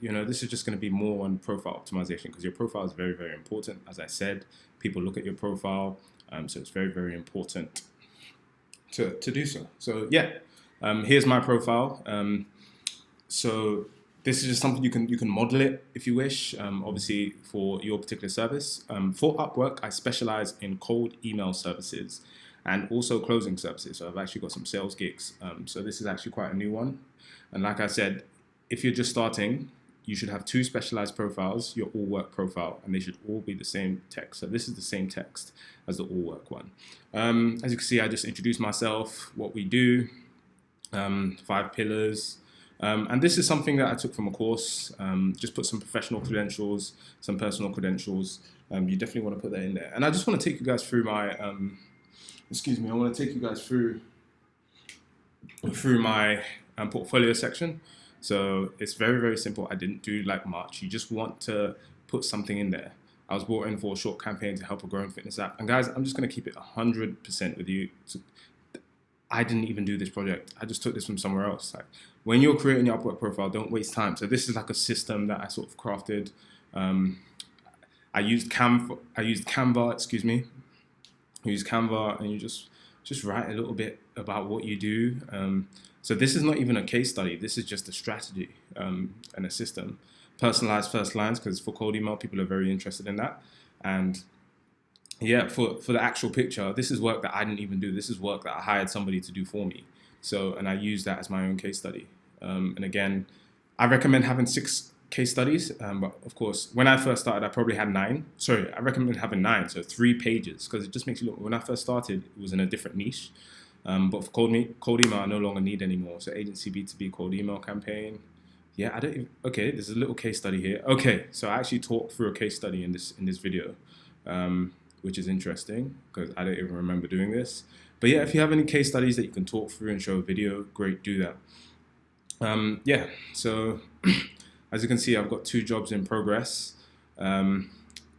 This is just going to be more on profile optimization, because your profile is very, very important. As I said, people look at your profile, so it's very, very important to do so. So yeah, here's my profile. So this is just something you can model it if you wish, obviously for your particular service. For UPWORK, I specialize in cold email services and also closing services. So I've actually got some sales gigs. So this is actually quite a new one. And like I said, if you're just starting, you should have 2 specialized profiles, your all-work profile, and they should all be the same text. So this is the same text as the all-work one. As you can see, I just introduced myself, what we do, 5 pillars. And this is something that I took from a course. Just put some professional credentials, some personal credentials. You definitely want to put that in there. And I just want to take you guys through my, I want to take you guys through my portfolio section. So it's very, very simple. I didn't do like much. You just want to put something in there. I was brought in for a short campaign to help a growing fitness app. And guys, I'm just going to keep it 100% with you. So I didn't even do this project. I just took this from somewhere else. Like, when you're creating your UPWORK profile, don't waste time. So this is like a system that I sort of crafted. I used Canva, and you just write a little bit about what you do. So this is not even a case study. This is just a strategy and a system. Personalized first lines, because for cold email, people are very interested in that. And yeah, for the actual picture, this is work that I didn't even do. This is work that I hired somebody to do for me. So, and I use that as my own case study. And again, I recommend having 6 case studies. But of course, when I first started, I probably had 9. Sorry, I recommend having 9, so 3 pages, because it just makes you look. When I first started, it was in a different niche. But for cold email, I no longer need anymore. So agency B2B cold email campaign. Yeah, okay, there's a little case study here. Okay, so I actually talked through a case study in this video, which is interesting because I don't even remember doing this. But yeah, if you have any case studies that you can talk through and show a video, great, do that. Yeah, so as you can see, I've got 2 jobs in progress.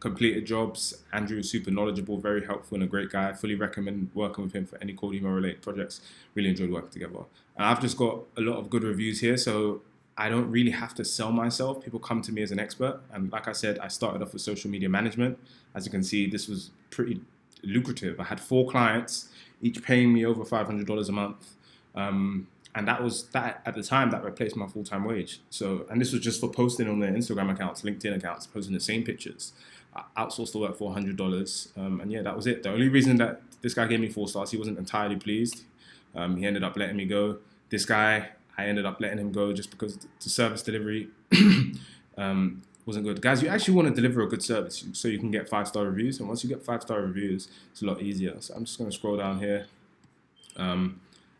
Completed jobs. Andrew is super knowledgeable, very helpful, and a great guy. Fully recommend working with him for any cold email related projects. Really enjoyed working together. And I've just got a lot of good reviews here, so I don't really have to sell myself. People come to me as an expert. And like I said, I started off with social media management. As you can see, this was pretty lucrative. I had 4 clients, each paying me over $500 a month. And that at the time, that replaced my full-time wage. So, and this was just for posting on their Instagram accounts, LinkedIn accounts, posting the same pictures. I outsourced the work for $100. And yeah, that was it. The only reason that this guy gave me 4 stars, he wasn't entirely pleased. He ended up letting me go. This guy, I ended up letting him go just because the service delivery wasn't good. Guys, you actually want to deliver a good service so you can get 5-star reviews. And once you get 5-star reviews, it's a lot easier. So I'm just going to scroll down here.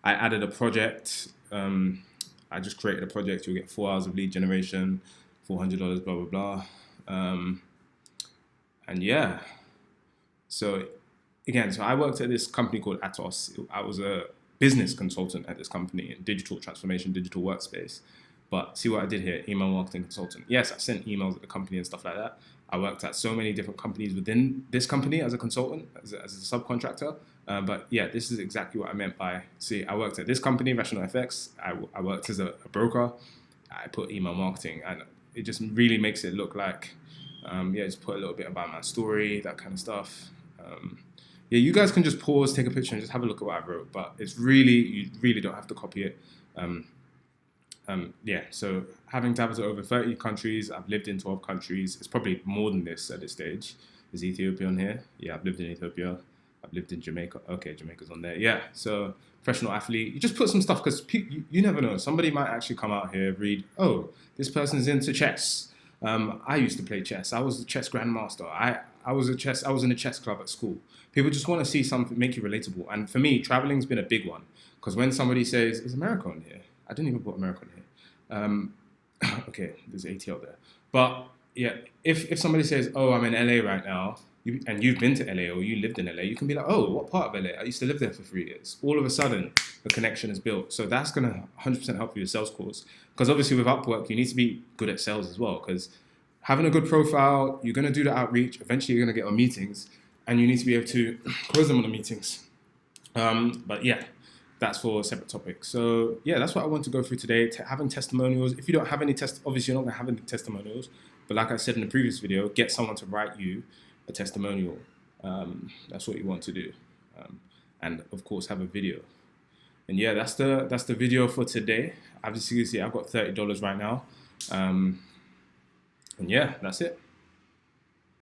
I added a project. I just created a project. You'll get 4 hours of lead generation, $400, blah, blah, blah. And yeah. So again, so I worked at this company called Atos. I was a business consultant at this company in digital transformation, digital workspace. But see what I did here, email marketing consultant. Yes, I sent emails at the company and stuff like that. I worked at so many different companies within this company as a consultant, as a subcontractor. But yeah, this is exactly what I meant by, see, I worked at this company, Rational FX. I worked as a broker. I put email marketing, and it just really makes it look like, yeah, just put a little bit about my story, that kind of stuff. Yeah, you guys can just pause, take a picture, and just have a look at what I wrote. But it's really, you really don't have to copy it. Yeah, so having traveled to over 30 countries, I've lived in 12 countries. It's probably more than this at this stage. Is Ethiopia on here? Yeah, I've lived in Ethiopia. I've lived in Jamaica. Okay, Jamaica's on there. Yeah, so professional athlete. You just put some stuff because you never know. Somebody might actually come out here, read, oh, this person's into chess. I used to play chess. I was a chess grandmaster. I was in a chess club at school. People just want to see something, make you relatable. And for me, traveling's been a big one. Because when somebody says, is America on here? I didn't even put America on here. Okay, there's ATL there. But yeah, if somebody says, oh, I'm in LA right now, and you've been to LA or you lived in LA, you can be like, oh, what part of LA? I used to live there for 3 years. All of a sudden, the connection is built. So that's going to 100% help with your sales calls. Because obviously with UPWORK, you need to be good at sales as well. Because having a good profile, you're going to do the outreach. Eventually, you're going to get on meetings. And you need to be able to close them on the meetings. But yeah, that's for a separate topic. So yeah, that's what I want to go through today. Having testimonials. If you don't have any obviously you're not gonna have any testimonials. But like I said in the previous video, get someone to write you a testimonial. That's what you want to do, and of course have a video. And yeah, that's the video for today. Obviously, you see, I've got $30 right now, and yeah, that's it.